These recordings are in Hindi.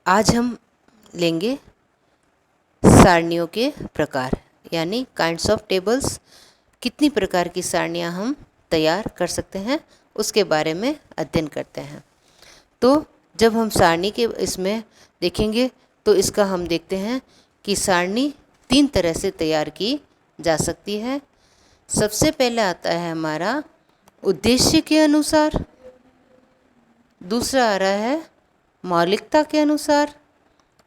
आज हम लेंगे सारणियों के प्रकार, यानी काइंड्स ऑफ टेबल्स। कितनी प्रकार की सारणियाँ हम तैयार कर सकते हैं उसके बारे में अध्ययन करते हैं। तो जब हम सारणी के इसमें देखेंगे तो इसका हम देखते हैं कि सारणी 3 तरह से तैयार की जा सकती है। सबसे पहले आता है हमारा उद्देश्य के अनुसार, दूसरा आ रहा है मौलिकता के अनुसार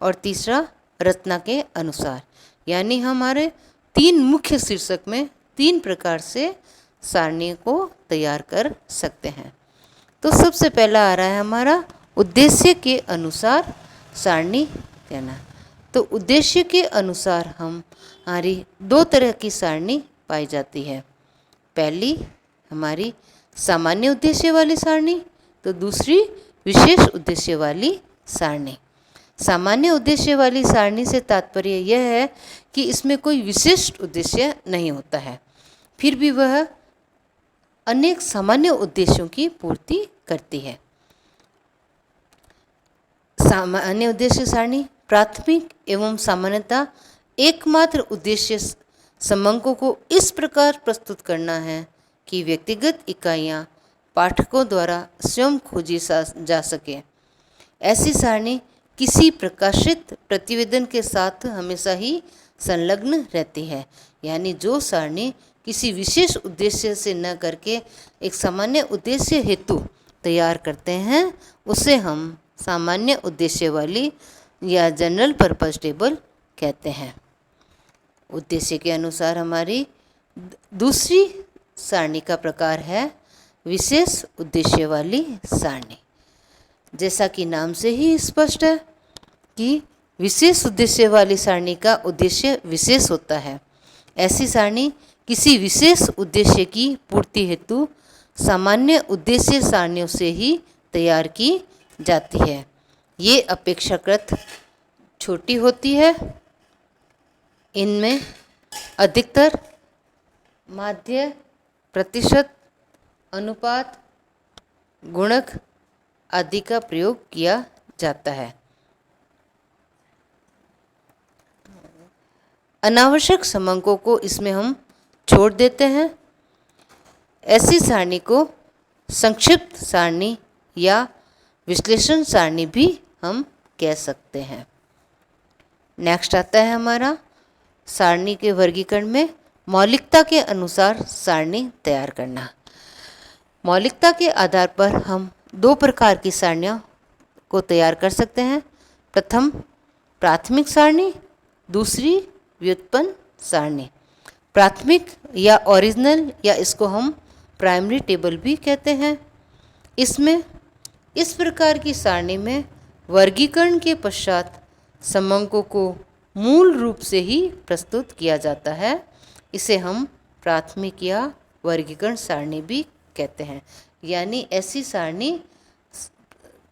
और तीसरा रचना के अनुसार। यानी हमारे 3 मुख्य शीर्षक में 3 प्रकार से सारणी को तैयार कर सकते हैं। तो सबसे पहला आ रहा है हमारा उद्देश्य के अनुसार सारणी देना। तो उद्देश्य के अनुसार हमारी 2 तरह की सारणी पाई जाती है। पहली हमारी सामान्य उद्देश्य वाली सारणी, तो दूसरी विशेष उद्देश्य वाली सारणी। सामान्य उद्देश्य वाली सारणी से तात्पर्य यह है कि इसमें कोई विशिष्ट उद्देश्य नहीं होता है, फिर भी वह अनेक सामान्य उद्देश्यों की पूर्ति करती है। सामान्य उद्देश्य सारणी प्राथमिक एवं सामान्यता एकमात्र उद्देश्य समंकों को इस प्रकार प्रस्तुत करना है कि व्यक्तिगत इकाइयाँ पाठकों द्वारा स्वयं खोजी जा सके। ऐसी सारणी किसी प्रकाशित प्रतिवेदन के साथ हमेशा ही संलग्न रहती है। यानी जो सारणी किसी विशेष उद्देश्य से न करके एक सामान्य उद्देश्य हेतु तैयार करते हैं उसे हम सामान्य उद्देश्य वाली या जनरल पर्पस टेबल कहते हैं। उद्देश्य के अनुसार हमारी दूसरी सारणी का प्रकार है विशेष उद्देश्य वाली सारणी। जैसा कि नाम से ही स्पष्ट है कि विशेष उद्देश्य वाली सारणी का उद्देश्य विशेष होता है। ऐसी सारणी किसी विशेष उद्देश्य की पूर्ति हेतु सामान्य उद्देश्य सारणियों से ही तैयार की जाती है। ये अपेक्षाकृत छोटी होती है। इनमें अधिकतर माध्य, प्रतिशत, अनुपात, गुणक आदि का प्रयोग किया जाता है। अनावश्यक समंकों को इसमें हम छोड़ देते हैं। ऐसी सारणी को संक्षिप्त सारणी या विश्लेषण सारणी भी हम कह सकते हैं। नेक्स्ट आता है हमारा सारणी के वर्गीकरण में मौलिकता के अनुसार सारणी तैयार करना। मौलिकता के आधार पर हम 2 प्रकार की सारणियों को तैयार कर सकते हैं। प्रथम प्राथमिक सारणी, दूसरी व्युत्पन्न सारणी। प्राथमिक या ओरिजिनल या इसको हम प्राइमरी टेबल भी कहते हैं। इसमें इस प्रकार की सारणी में वर्गीकरण के पश्चात समंकों को मूल रूप से ही प्रस्तुत किया जाता है। इसे हम प्राथमिक या वर्गीकरण सारणी भी कहते हैं। यानी ऐसी सारणी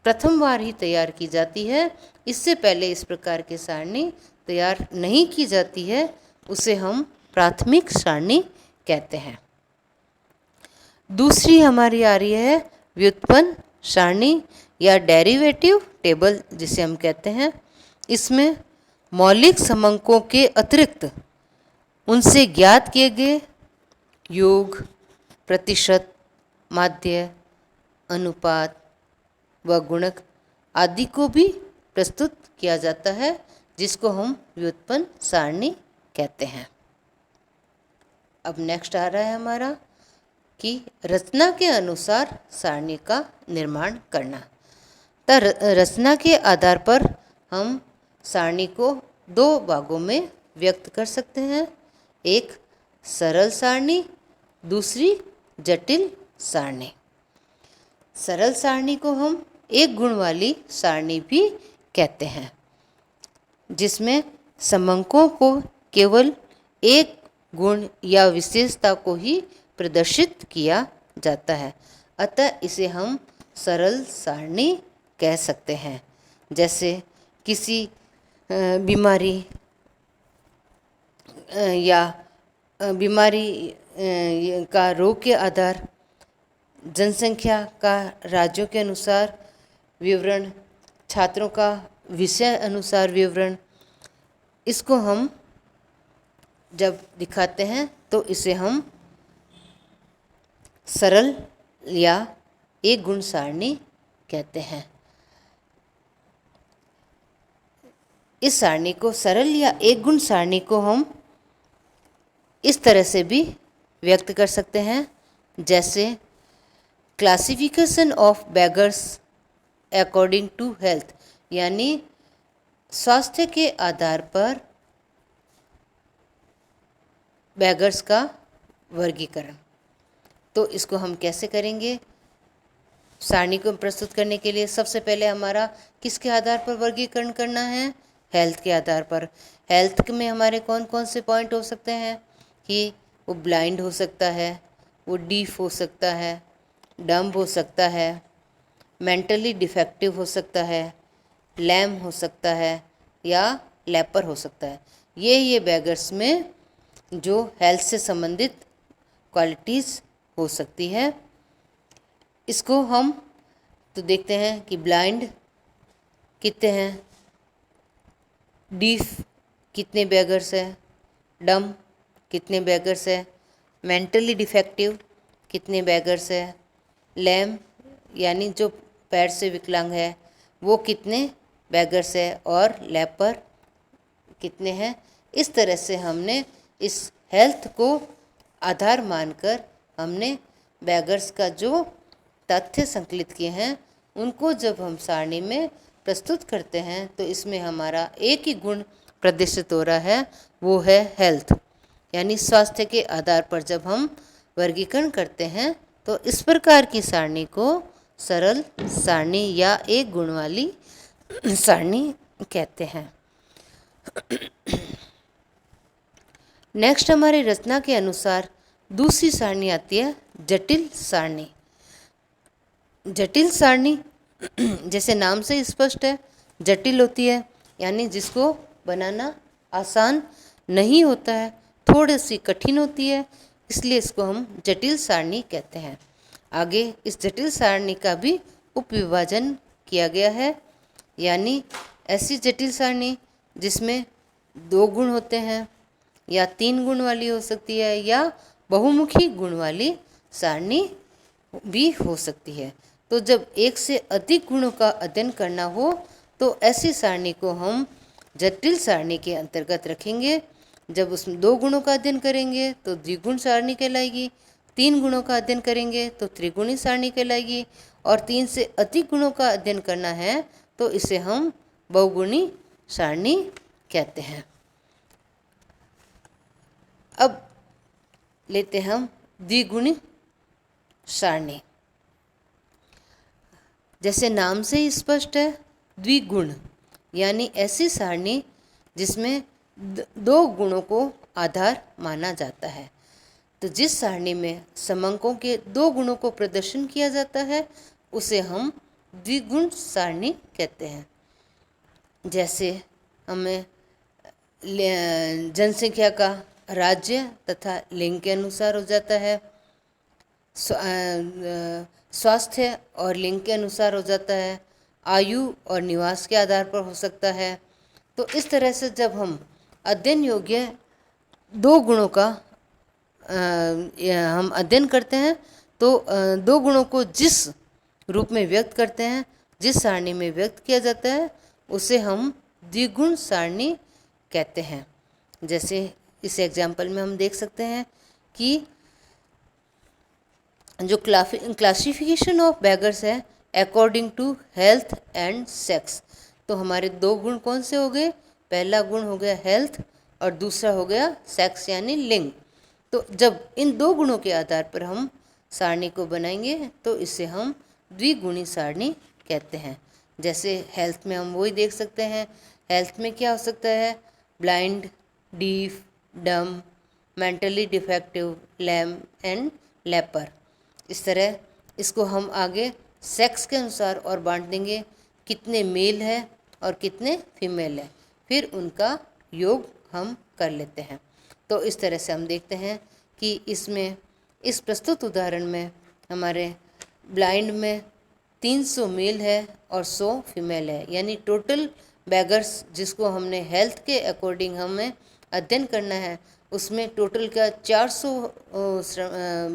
प्रथम बार ही तैयार की जाती है। इससे पहले इस प्रकार की सारणी तैयार नहीं की जाती है, उसे हम प्राथमिक सारणी कहते हैं। दूसरी हमारी आ रही है व्युत्पन्न सारणी या डेरिवेटिव टेबल जिसे हम कहते हैं। इसमें मौलिक समंकों के अतिरिक्त उनसे ज्ञात किए गए योग, प्रतिशत, माध्य, अनुपात व गुणक आदि को भी प्रस्तुत किया जाता है, जिसको हम व्युत्पन्न सारणी कहते हैं। अब नेक्स्ट आ रहा है हमारा कि रचना के अनुसार सारणी का निर्माण करना। तो रचना के आधार पर हम सारणी को 2 भागों में व्यक्त कर सकते हैं। एक सरल सारणी, दूसरी जटिल सारणी। सरल सारणी को हम एक गुण वाली सारणी भी कहते हैं, जिसमें समंकों को केवल एक गुण या विशेषता को ही प्रदर्शित किया जाता है, अतः इसे हम सरल सारणी कह सकते हैं। जैसे किसी बीमारी या बीमारी का रोग के आधार, जनसंख्या का राज्यों के अनुसार विवरण, छात्रों का विषय अनुसार विवरण, इसको हम जब दिखाते हैं तो इसे हम सरल या एक गुण सारणी कहते हैं। इस सारणी को, सरल या एक गुण सारणी को हम इस तरह से भी व्यक्त कर सकते हैं, जैसे classification of beggars according to health, यानी स्वास्थ्य के आधार पर बेगर्स का वर्गीकरण। तो इसको हम कैसे करेंगे? सारणी को प्रस्तुत करने के लिए सबसे पहले हमारा किसके आधार पर वर्गीकरण करना है? हेल्थ के आधार पर। हेल्थ में हमारे कौन कौन से पॉइंट हो सकते हैं कि वो ब्लाइंड हो सकता है, वो डीफ हो सकता है, डम्ब हो सकता है, मेंटली डिफेक्टिव हो सकता है, लैम हो सकता है या लेपर हो सकता है। ये बेगर्स में जो हेल्थ से संबंधित क्वालिटीज़ हो सकती है। इसको हम तो देखते हैं कि ब्लाइंड कितने हैं, डीफ कितने बेगर्स है, डम कितने बेगर्स है, मेंटली डिफेक्टिव कितने बेगर्स है, लैम यानी जो पैर से विकलांग है वो कितने बेगर्स है, और लेपर कितने हैं। इस तरह से हमने इस हेल्थ को आधार मानकर हमने बेगर्स का जो तथ्य संकलित किए हैं उनको जब हम सारणी में प्रस्तुत करते हैं तो इसमें हमारा एक ही गुण प्रदर्शित हो रहा है, वो है हेल्थ। यानी स्वास्थ्य के आधार पर जब हम वर्गीकरण करते हैं तो इस प्रकार की सारणी को सरल सारणी या एक गुण वाली सारणी कहते हैं। नेक्स्ट हमारी रचना के अनुसार दूसरी सारणी आती है जटिल सारणी। जटिल सारणी जैसे नाम से स्पष्ट है, जटिल होती है, यानी जिसको बनाना आसान नहीं होता है, थोड़ी सी कठिन होती है, इसलिए इसको हम जटिल सारणी कहते हैं। आगे इस जटिल सारणी का भी उपविभाजन किया गया है, यानी ऐसी जटिल सारणी जिसमें 2 गुण होते हैं या 3 गुण वाली हो सकती है या बहुमुखी गुण वाली सारणी भी हो सकती है। तो जब एक से अधिक गुणों का अध्ययन करना हो तो ऐसी सारणी को हम जटिल सारणी के अंतर्गत रखेंगे। जब उसमें 2 गुणों का अध्ययन करेंगे तो द्विगुण सारणी कहलाएगी, 3 गुणों का अध्ययन करेंगे तो त्रिगुणी सारणी कहलाएगी, और 3 से अधिक गुणों का अध्ययन करना है तो इसे हम बहुगुणी सारणी कहते हैं। अब लेते हैं हम द्विगुणी सारणी। जैसे नाम से ही स्पष्ट है, द्विगुण यानी ऐसी सारणी जिसमें 2 गुणों को आधार माना जाता है। तो जिस सारणी में समंकों के 2 गुणों को प्रदर्शन किया जाता है उसे हम द्विगुण सारणी कहते हैं। जैसे हमें जनसंख्या का राज्य तथा लिंग के अनुसार हो जाता है, स्वास्थ्य और लिंग के अनुसार हो जाता है, आयु और निवास के आधार पर हो सकता है। तो इस तरह से जब हम अध्ययन योग्य 2 गुणों का हम अध्ययन करते हैं तो 2 गुणों को जिस रूप में व्यक्त करते हैं, जिस सारणी में व्यक्त किया जाता है उसे हम द्विगुण सारणी कहते हैं। जैसे इस एग्जाम्पल में हम देख सकते हैं कि जो क्लासिफिकेशन ऑफ बेगर्स है according to health and sex, तो हमारे 2 गुण कौन से हो गए? पहला गुण हो गया हेल्थ और दूसरा हो गया सेक्स यानी लिंग। तो जब इन 2 गुणों के आधार पर हम सारणी को बनाएंगे तो इसे हम द्विगुणी सारणी कहते हैं। जैसे हेल्थ में हम वही देख सकते हैं, हेल्थ में क्या हो सकता है? Blind, deaf, dumb, mentally defective, lame and leper. इस तरह इसको हम आगे सेक्स के अनुसार और बांट देंगे, कितने मेल है और कितने फीमेल है, फिर उनका योग हम कर लेते हैं। तो इस तरह से हम देखते हैं कि इसमें इस प्रस्तुत उदाहरण में हमारे ब्लाइंड में 300 मेल है और 100 फीमेल है, यानी टोटल बैगर्स जिसको हमने हेल्थ के अकॉर्डिंग हमें अध्ययन करना है, उसमें टोटल का 400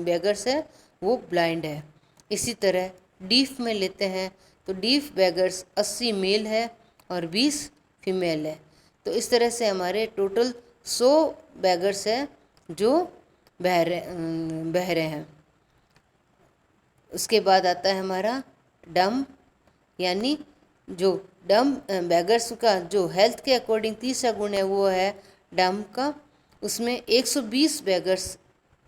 बैगर्स है वो ब्लाइंड है। इसी तरह डीफ में लेते हैं तो डीफ बैगर्स 80 मेल है और 20 फीमेल है। तो इस तरह से हमारे टोटल 100 बैगर्स है जो बहरे हैं। उसके बाद आता है हमारा डम, यानी जो डम बैगर्स का जो हेल्थ के अकॉर्डिंग तीसरा गुण है वो है डम का। उसमें 120 बैगर्स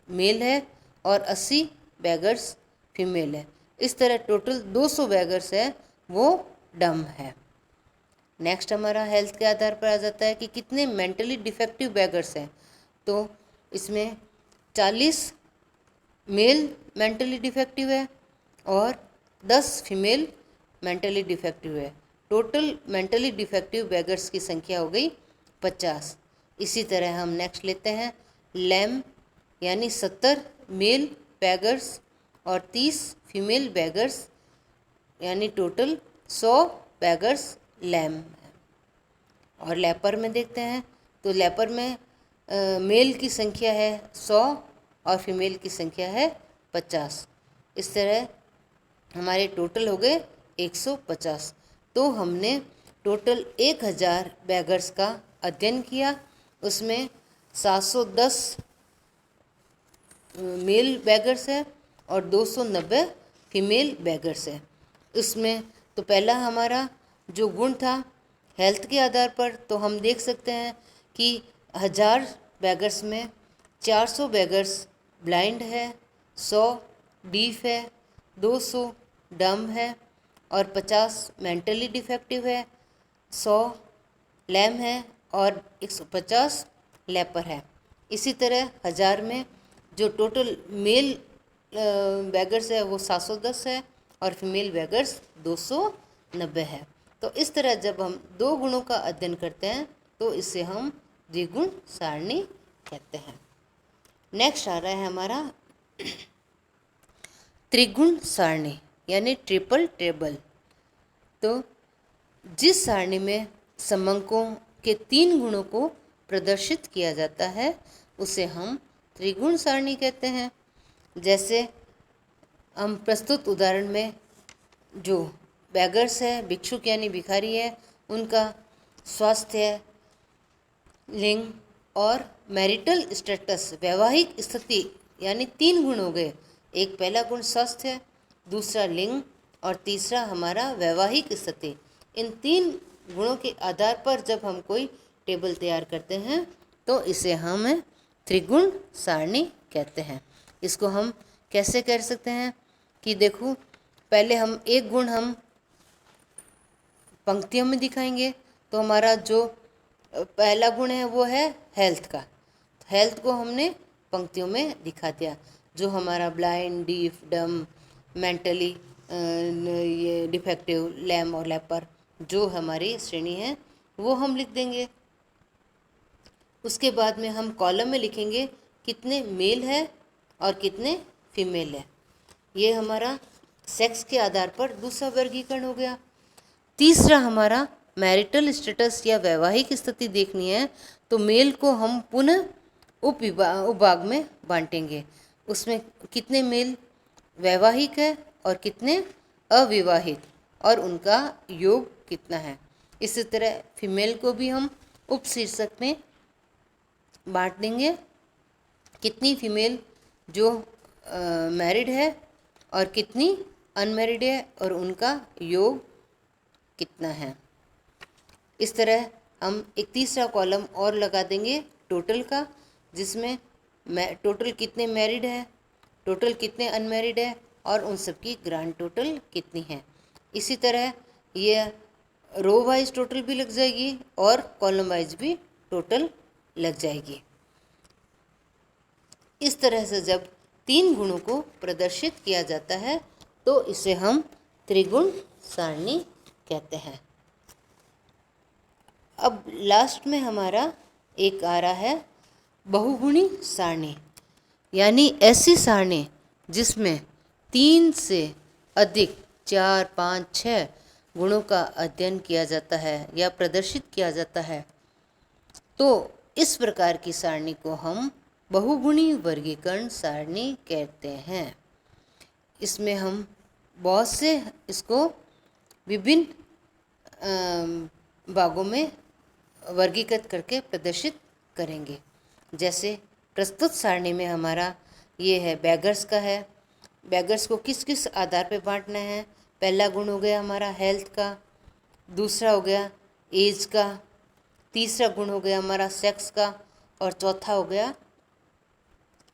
मेल है और 80 बैगर्स फीमेल है। इस तरह टोटल 200 बैगर्स है वो डम है। नेक्स्ट हमारा हेल्थ के आधार पर आ जाता है कि कितने मेंटली डिफेक्टिव बैगर्स हैं। तो इसमें 40 मेल मेंटली डिफेक्टिव है और 10 फीमेल मेंटली डिफेक्टिव है। टोटल मेंटली डिफेक्टिव बैगर्स की संख्या हो गई 50। इसी तरह हम नेक्स्ट लेते हैं लैम, यानी 70 मेल बैगर्स और 30 फीमेल बैगर्स, यानी टोटल 100 बैगर्स लैम है। और लेपर में देखते हैं तो लेपर में मेल की संख्या है 100 और फीमेल की संख्या है 50। इस तरह हमारे टोटल हो गए 150। तो हमने टोटल 1000 बैगर्स का अध्ययन किया। उसमें 710 मेल बैगर्स है और 290 फीमेल बैगर्स है। इसमें तो पहला हमारा जो गुण था हेल्थ के आधार पर, तो हम देख सकते हैं कि 1000 बैगर्स में 400 बैगर्स ब्लाइंड है, 100 डीफ है, 200 डम है और 50 मेंटली डिफेक्टिव है, 100 लैम है और 150 लेपर है। इसी तरह 1000 में जो टोटल मेल बैगर्स है वो 710 है और फीमेल बैगर्स 290 है। तो इस तरह जब हम दो गुणों का अध्ययन करते हैं तो इसे हम द्विगुण सारणी कहते हैं। नेक्स्ट आ रहा है हमारा त्रिगुण सारणी, यानी ट्रिपल टेबल। तो जिस सारणी में समंकों के 3 गुणों को प्रदर्शित किया जाता है उसे हम त्रिगुण सारणी कहते हैं। जैसे हम प्रस्तुत उदाहरण में जो बैगर्स है, भिक्षुक यानी भिखारी है, उनका स्वास्थ्य, लिंग और मैरिटल स्टेटस वैवाहिक स्थिति, यानी 3 गुण हो गए। एक पहला गुण स्वास्थ्य, दूसरा लिंग और तीसरा हमारा वैवाहिक स्थिति। इन 3 गुणों के आधार पर जब हम कोई टेबल तैयार करते हैं तो इसे हम त्रिगुण सारणी कहते हैं। इसको हम कैसे कर सकते हैं कि देखो, पहले हम एक गुण हम पंक्तियों में दिखाएंगे। तो हमारा जो पहला गुण है वो है हेल्थ का। हेल्थ को हमने पंक्तियों में दिखा दिया। जो हमारा ब्लाइंड, डीफ, डम, मेंटली ये डिफेक्टिव, लैम और लेपर जो हमारी श्रेणी है वो हम लिख देंगे। उसके बाद में हम कॉलम में लिखेंगे कितने मेल है और कितने फीमेल है। ये हमारा सेक्स के आधार पर दूसरा वर्गीकरण हो गया। तीसरा हमारा मैरिटल स्टेटस या वैवाहिक स्थिति देखनी है तो मेल को हम पुनः उपभाग में बांटेंगे। उसमें कितने मेल वैवाहिक है और कितने अविवाहित और उनका योग कितना है। इसी तरह फीमेल को भी हम उपशीर्षक में बांट देंगे, कितनी फीमेल जो मैरिड है और कितनी अनमैरिड है और उनका योग कितना है। इस तरह हम एक तीसरा कॉलम और लगा देंगे टोटल का, जिसमें टोटल कितने मैरिड है, टोटल कितने अनमैरिड है और उन सब की ग्रांड टोटल कितनी है। इसी तरह ये रो वाइज टोटल भी लग जाएगी और कॉलम वाइज भी टोटल लग जाएगी। इस तरह से जब 3 गुणों को प्रदर्शित किया जाता है तो इसे हम त्रिगुण सारणी कहते हैं। अब लास्ट में हमारा एक आ रहा है बहुगुणी सारणी, यानी ऐसी सारणी जिसमें 3 से अधिक 4, 5, 6 गुणों का अध्ययन किया जाता है या प्रदर्शित किया जाता है, तो इस प्रकार की सारणी को हम बहुगुणी वर्गीकरण सारणी कहते हैं। इसमें हम बहुत से इसको विभिन्न भागों में वर्गीकृत करके प्रदर्शित करेंगे। जैसे प्रस्तुत सारणी में हमारा ये है बैगर्स का है। बैगर्स को किस किस आधार पे बांटना है? पहला गुण हो गया हमारा हेल्थ का, दूसरा हो गया एज का, तीसरा गुण हो गया हमारा सेक्स का, और चौथा हो गया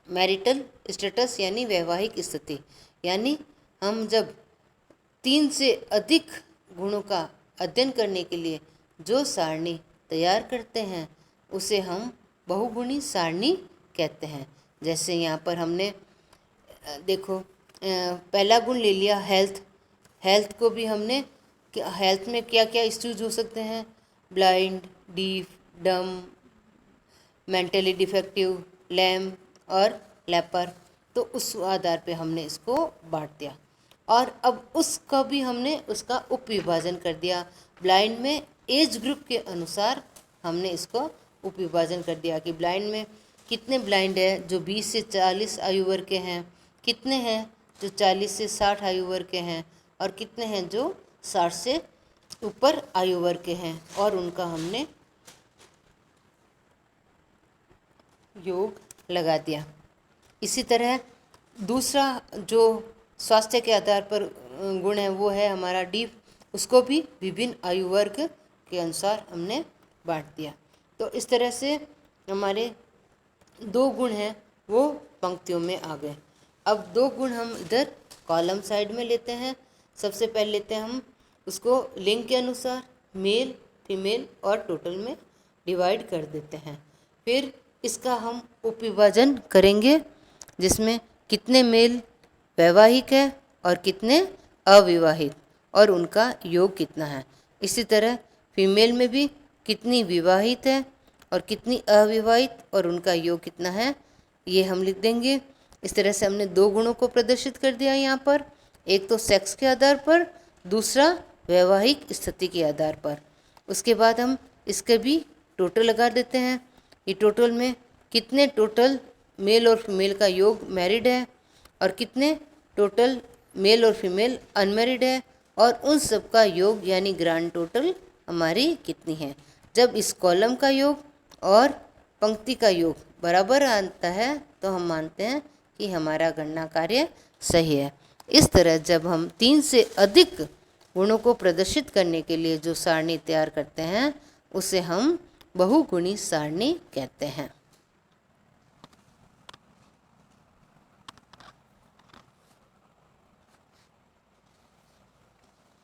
मैरिटल स्टेटस यानी वैवाहिक स्थिति। यानी हम जब 3 से अधिक गुणों का अध्ययन करने के लिए जो सारणी तैयार करते हैं उसे हम बहुगुणी सारणी कहते हैं। जैसे यहाँ पर हमने देखो पहला गुण ले लिया हेल्थ। हेल्थ को भी हमने हेल्थ में क्या क्या इश्यूज हो सकते हैं? Blind, deaf, dumb, mentally defective, lamb और लेपर। तो उस आधार पे हमने इसको बांट दिया और अब उसका भी हमने उसका उपविभाजन कर दिया। ब्लाइंड में एज ग्रुप के अनुसार हमने इसको उपविभाजन कर दिया कि ब्लाइंड में कितने ब्लाइंड है जो 20 से 40 आयु वर्ग के हैं, कितने हैं जो 40 से 60 आयु वर्ग के हैं, और कितने हैं जो 60 से ऊपर आयु वर्ग के हैं, और उनका हमने योग लगा दिया। इसी तरह दूसरा जो स्वास्थ्य के आधार पर गुण है वो है हमारा डीप। उसको भी विभिन्न आयु वर्ग के अनुसार हमने बांट दिया। तो इस तरह से हमारे 2 गुण हैं वो पंक्तियों में आ गए। अब 2 गुण हम इधर कॉलम साइड में लेते हैं। सबसे पहले लेते हैं हम उसको लिंग के अनुसार मेल, फीमेल और टोटल में डिवाइड कर देते हैं। फिर इसका हम उपविभाजन करेंगे जिसमें कितने मेल वैवाहिक है और कितने अविवाहित और उनका योग कितना है। इसी तरह फीमेल में भी कितनी विवाहित है और कितनी अविवाहित और उनका योग कितना है, ये हम लिख देंगे। इस तरह से हमने 2 गुणों को प्रदर्शित कर दिया यहाँ पर, एक तो सेक्स के आधार पर, दूसरा वैवाहिक स्थिति के आधार पर। उसके बाद हम इसके भी टोटल लगा देते हैं। ये टोटल में कितने टोटल मेल और फीमेल का योग मैरिड है और कितने टोटल मेल और फीमेल अनमैरिड है, और उन सब का योग यानी ग्रांड टोटल हमारी कितनी है। जब इस कॉलम का योग और पंक्ति का योग बराबर आता है तो हम मानते हैं कि हमारा गणना कार्य सही है। इस तरह जब हम 3 से अधिक गुणों को प्रदर्शित करने के लिए जो सारणी तैयार करते हैं उसे हम बहुगुणी सारणी कहते हैं।